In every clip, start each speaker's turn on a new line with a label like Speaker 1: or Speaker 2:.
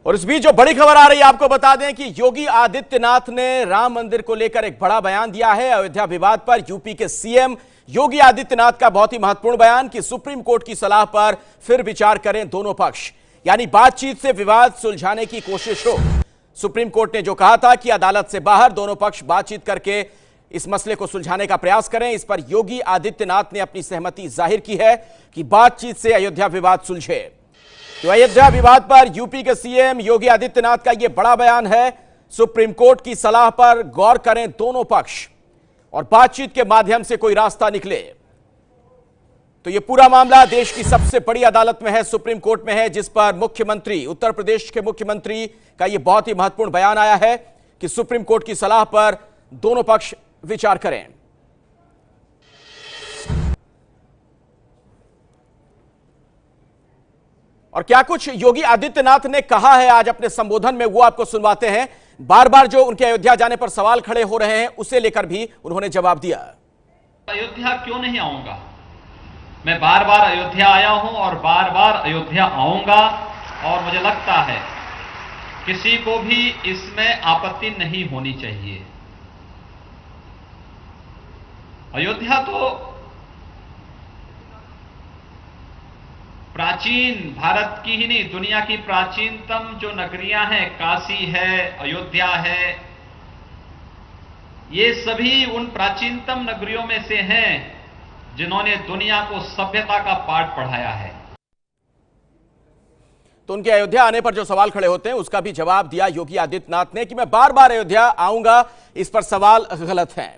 Speaker 1: और इस बीच जो बड़ी खबर आ रही है, आपको बता दें कि योगी आदित्यनाथ ने राम मंदिर को लेकर एक बड़ा बयान दिया है। अयोध्या विवाद पर यूपी के सीएम योगी आदित्यनाथ का बहुत ही महत्वपूर्ण बयान कि सुप्रीम कोर्ट की सलाह पर फिर विचार करें दोनों पक्ष, यानी बातचीत से विवाद सुलझाने की कोशिश हो। सुप्रीम कोर्ट ने जो कहा था कि अदालत से बाहर दोनों पक्ष बातचीत करके इस मसले को सुलझाने का प्रयास करें, इस पर योगी आदित्यनाथ ने अपनी सहमति जाहिर की है कि बातचीत से अयोध्या विवाद सुलझे। तो अयोध्या विवाद पर यूपी के सीएम योगी आदित्यनाथ का यह बड़ा बयान है। सुप्रीम कोर्ट की सलाह पर गौर करें दोनों पक्ष और बातचीत के माध्यम से कोई रास्ता निकले। तो यह पूरा मामला देश की सबसे बड़ी अदालत में है, सुप्रीम कोर्ट में है, जिस पर मुख्यमंत्री, उत्तर प्रदेश के मुख्यमंत्री का यह बहुत ही महत्वपूर्ण बयान आया है कि सुप्रीम कोर्ट की सलाह पर दोनों पक्ष विचार करें। और क्या कुछ योगी आदित्यनाथ ने कहा है आज अपने संबोधन में, वो आपको सुनवाते हैं। बार बार जो उनके अयोध्या जाने पर सवाल खड़े हो रहे हैं, उसे लेकर भी उन्होंने जवाब दिया।
Speaker 2: अयोध्या क्यों नहीं आऊंगा? मैं बार बार अयोध्या आया हूं और बार बार अयोध्या आऊंगा, और मुझे लगता है किसी को भी इसमें आपत्ति नहीं होनी चाहिए। अयोध्या तो प्राचीन, भारत की ही नहीं दुनिया की प्राचीनतम जो नगरियां हैं, काशी है, अयोध्या है, ये सभी उन प्राचीनतम नगरियों में से हैं जिन्होंने दुनिया को सभ्यता का पाठ पढ़ाया है।
Speaker 1: तो उनके अयोध्या आने पर जो सवाल खड़े होते हैं उसका भी जवाब दिया योगी आदित्यनाथ ने कि मैं बार बार अयोध्या आऊंगा, इस पर सवाल गलत हैं।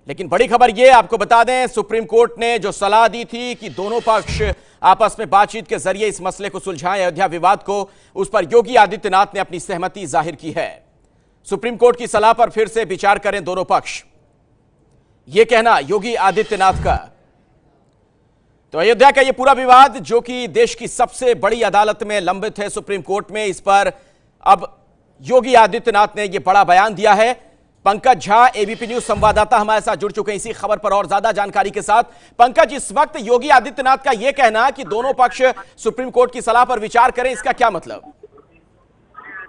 Speaker 1: लेकिन बड़ी खबर यह आपको बता दें, सुप्रीम कोर्ट ने जो सलाह दी थी कि दोनों पक्ष आपस में बातचीत के जरिए इस मसले को सुलझाएं, अयोध्या विवाद को, उस पर योगी आदित्यनाथ ने अपनी सहमति जाहिर की है। सुप्रीम कोर्ट की सलाह पर फिर से विचार करें दोनों पक्ष, यह कहना योगी आदित्यनाथ का। तो अयोध्या का यह पूरा विवाद जो कि देश की सबसे बड़ी अदालत में लंबित है, सुप्रीम कोर्ट में, इस पर अब योगी आदित्यनाथ ने यह बड़ा बयान दिया है। पंकज झा, एबीपी न्यूज संवाददाता, हमारे साथ जुड़ चुके हैं इसी खबर पर और ज्यादा जानकारी के साथ। पंकज, इस वक्त योगी आदित्यनाथ का यह कहना कि दोनों पक्ष सुप्रीम कोर्ट की सलाह पर विचार करें, इसका क्या मतलब?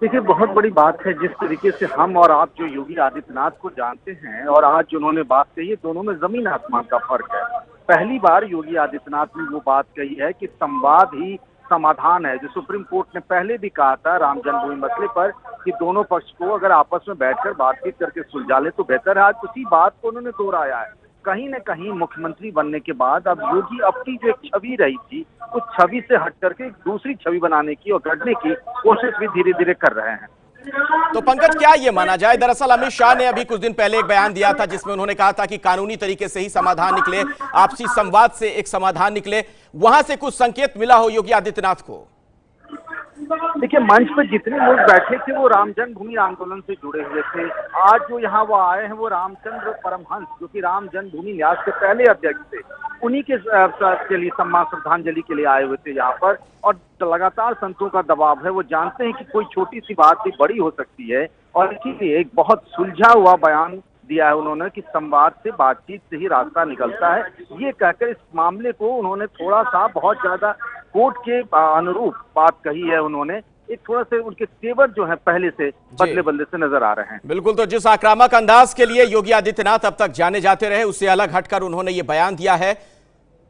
Speaker 3: देखिए, बहुत बड़ी बात है। जिस तरीके से हम और आप जो योगी आदित्यनाथ को जानते हैं और आज जो उन्होंने बात कही है, दोनों में जमीन आसमान का फर्क है। पहली बार योगी आदित्यनाथ ने वो बात कही है कि संवाद ही समाधान है। जो सुप्रीम कोर्ट ने पहले भी कहा था राम जन्मभूमि मसले पर कि दोनों पक्ष को अगर आपस में बैठकर बातचीत करके सुलझा ले तो बेहतर है। आज उसी बात को उन्होंने दोहराया है। कहीं न कहीं मुख्यमंत्री बनने के बाद अब योगी अपनी जो एक छवि रही थी, उस छवि से हट करके एक दूसरी छवि बनाने की और गढ़ने की कोशिश भी धीरे धीरे कर रहे हैं।
Speaker 1: तो पंकज, क्या यह माना जाए, दरअसल अमित शाह ने अभी कुछ दिन पहले एक बयान दिया था जिसमें उन्होंने कहा था कि कानूनी तरीके से ही समाधान निकले, आपसी संवाद से एक समाधान निकले, वहां से कुछ संकेत मिला हो योगी आदित्यनाथ को?
Speaker 3: देखिए, मंच पर जितने लोग बैठे थे वो राम जन्मभूमि आंदोलन से जुड़े हुए थे। आज जो यहाँ वो आए हैं वो रामचंद्र परमहंस, जो कि राम जन्मभूमि न्यास के पहले अध्यक्ष थे, उन्हीं के लिए सम्मान श्रद्धांजलि के लिए आए हुए थे यहाँ पर। और लगातार संतों का दबाव है, वो जानते हैं कि कोई छोटी सी बात भी बड़ी हो सकती है, और इसीलिए एक बहुत सुलझा हुआ बयान दिया है उन्होंने कि संवाद से, बातचीत से ही रास्ता निकलता है। ये कहकर इस मामले को उन्होंने थोड़ा सा, बहुत ज्यादा कोर्ट के अनुरूप बात कही है उन्होंने। एक थोड़ा से उनके तेवर जो है पहले से बदले बदले से नजर आ रहे हैं।
Speaker 1: बिल्कुल, तो जिस आक्रामक अंदाज के लिए योगी आदित्यनाथ अब तक जाने जाते रहे, उससे अलग हटकर उन्होंने ये बयान दिया है।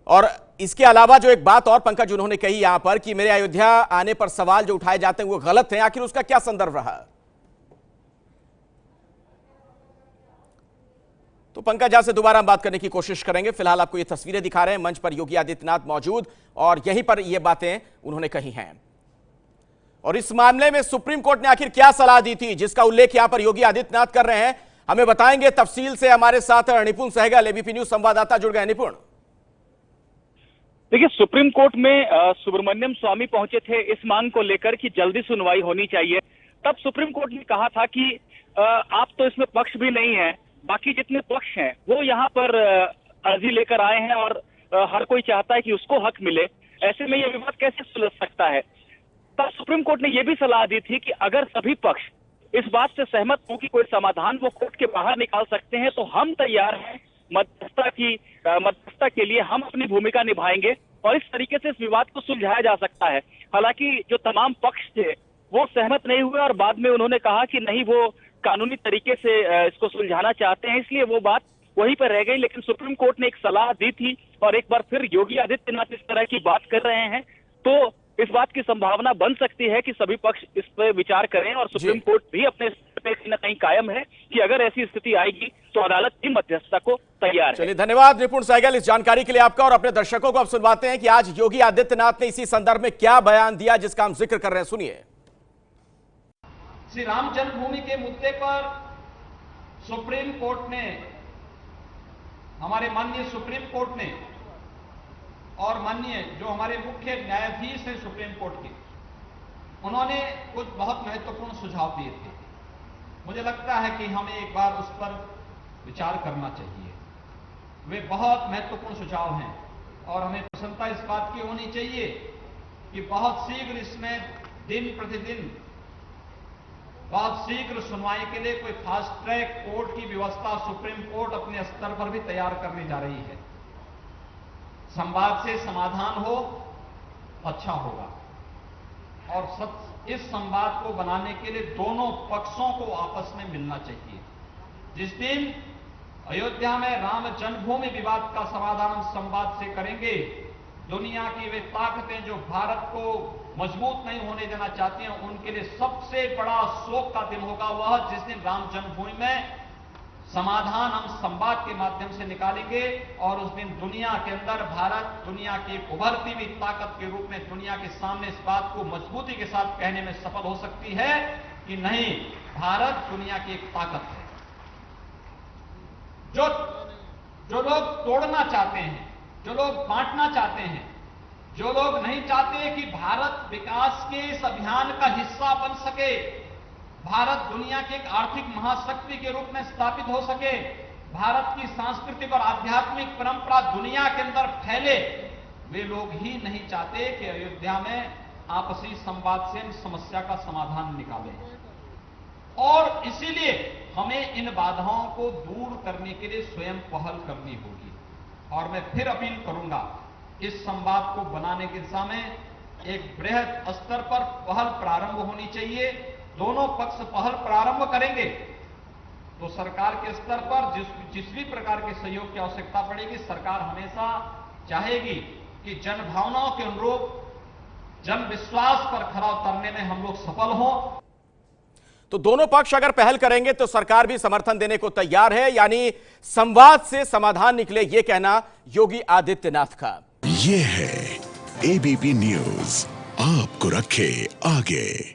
Speaker 1: और इसके अलावा जो एक बात और पंकज उन्होंने कही यहां पर कि मेरे अयोध्या आने पर सवाल जो उठाए जाते हैं वो गलत हैं, आखिर उसका क्या संदर्भ रहा? तो पंकज झा से दोबारा हम बात करने की कोशिश करेंगे। फिलहाल आपको ये तस्वीरें दिखा रहे हैं, मंच पर योगी आदित्यनाथ मौजूद, और यहीं पर ये बातें उन्होंने कही हैं। और इस मामले में सुप्रीम कोर्ट ने आखिर क्या सलाह दी थी, जिसका उल्लेख यहां पर योगी आदित्यनाथ कर रहे हैं, हमें बताएंगे तफसील से। हमारे साथ निपुण सहगल, एबीपी न्यूज संवाददाता, जुड़ गए। निपुण,
Speaker 4: देखिए, सुप्रीम कोर्ट में सुब्रमण्यम स्वामी पहुंचे थे इस मांग को लेकर कि जल्दी सुनवाई होनी चाहिए। तब सुप्रीम कोर्ट ने कहा था कि आप तो इसमें पक्ष भी नहीं है, बाकी जितने पक्ष हैं वो यहाँ पर अर्जी लेकर आए हैं और हर कोई चाहता है कि उसको हक मिले। ऐसे में यह विवाद कैसे सुलझ सकता है? तब सुप्रीम कोर्ट ने यह भी सलाह दी थी कि अगर सभी पक्ष इस बात से सहमत हो कि कोई समाधान वो कोर्ट के बाहर निकाल सकते हैं तो हम तैयार हैं, मध्यस्थता के लिए हम अपनी भूमिका निभाएंगे और इस तरीके से इस विवाद को सुलझाया जा सकता है। हालांकि जो तमाम पक्ष थे वो सहमत नहीं हुए और बाद में उन्होंने कहा कि नहीं, वो कानूनी तरीके से इसको सुलझाना चाहते हैं, इसलिए वो बात वहीं पर रह गई। लेकिन सुप्रीम कोर्ट ने एक सलाह दी थी और एक बार फिर योगी आदित्यनाथ इस तरह की बात कर रहे हैं, तो इस बात की संभावना बन सकती है कि सभी पक्ष इस पर विचार करें और सुप्रीम कोर्ट भी अपने पे कहीं न कहीं कायम है कि अगर ऐसी स्थिति आएगी तो अदालत की मध्यस्थता को तैयार है।
Speaker 1: चलिए, धन्यवाद निपुण सहगल इस जानकारी के लिए आपका। और अपने दर्शकों को अब सुनवाते हैं कि आज योगी आदित्यनाथ ने इसी संदर्भ में क्या बयान दिया जिसका हम जिक्र कर रहे हैं। सुनिए।
Speaker 2: श्री राम जन्मभूमि के मुद्दे पर सुप्रीम कोर्ट ने, हमारे माननीय सुप्रीम कोर्ट ने और माननीय जो हमारे मुख्य न्यायाधीश हैं सुप्रीम कोर्ट के, उन्होंने कुछ बहुत महत्वपूर्ण सुझाव दिए थे। मुझे लगता है कि हमें एक बार उस पर विचार करना चाहिए। वे बहुत महत्वपूर्ण सुझाव हैं और हमें प्रसन्नता इस बात की होनी चाहिए कि बहुत शीघ्र इसमें दिन प्रतिदिन बहुत शीघ्र सुनवाई के लिए कोई फास्ट ट्रैक कोर्ट की व्यवस्था सुप्रीम कोर्ट अपने स्तर पर भी तैयार करने जा रही है। संवाद से समाधान हो, अच्छा होगा। और इस संवाद को बनाने के लिए दोनों पक्षों को आपस में मिलना चाहिए। जिस दिन अयोध्या में राम जन्मभूमि विवाद का समाधान हम संवाद से करेंगे, दुनिया की वे ताकतें जो भारत को मजबूत नहीं होने देना चाहती हैं, उनके लिए सबसे बड़ा शोक का दिन होगा वह जिस दिन राम जन्मभूमि में समाधान हम संवाद के माध्यम से निकालेंगे। और उस दिन दुनिया के अंदर भारत दुनिया की उभरती हुई ताकत के रूप में दुनिया के सामने इस बात को मजबूती के साथ कहने में सफल हो सकती है कि नहीं, भारत दुनिया की एक ताकत है। जो लोग तोड़ना चाहते हैं, जो लोग बांटना चाहते हैं, जो लोग नहीं चाहते कि भारत विकास के इस अभियान का हिस्सा बन सके, भारत दुनिया के एक आर्थिक महाशक्ति के रूप में स्थापित हो सके, भारत की सांस्कृतिक और आध्यात्मिक परंपरा दुनिया के अंदर फैले, वे लोग ही नहीं चाहते कि अयोध्या में आपसी संवाद से समस्या का समाधान निकालें। और इसीलिए हमें इन बाधाओं को दूर करने के लिए स्वयं पहल करनी होगी। और मैं फिर अपील करूंगा, इस संवाद को बनाने की दिशा में एक बृहद स्तर पर पहल प्रारंभ होनी चाहिए। दोनों पक्ष पहल प्रारंभ करेंगे तो सरकार के स्तर पर जिस भी प्रकार के सहयोग की आवश्यकता पड़ेगी, सरकार हमेशा चाहेगी कि जन भावनाओं के अनुरूप जन विश्वास पर खरा उतरने में हम लोग सफल हों।
Speaker 1: तो दोनों पक्ष अगर पहल करेंगे तो सरकार भी समर्थन देने को तैयार है, यानी संवाद से समाधान निकले, यह कहना योगी आदित्यनाथ का।
Speaker 5: ये है एबीपी न्यूज, आपको रखे आगे।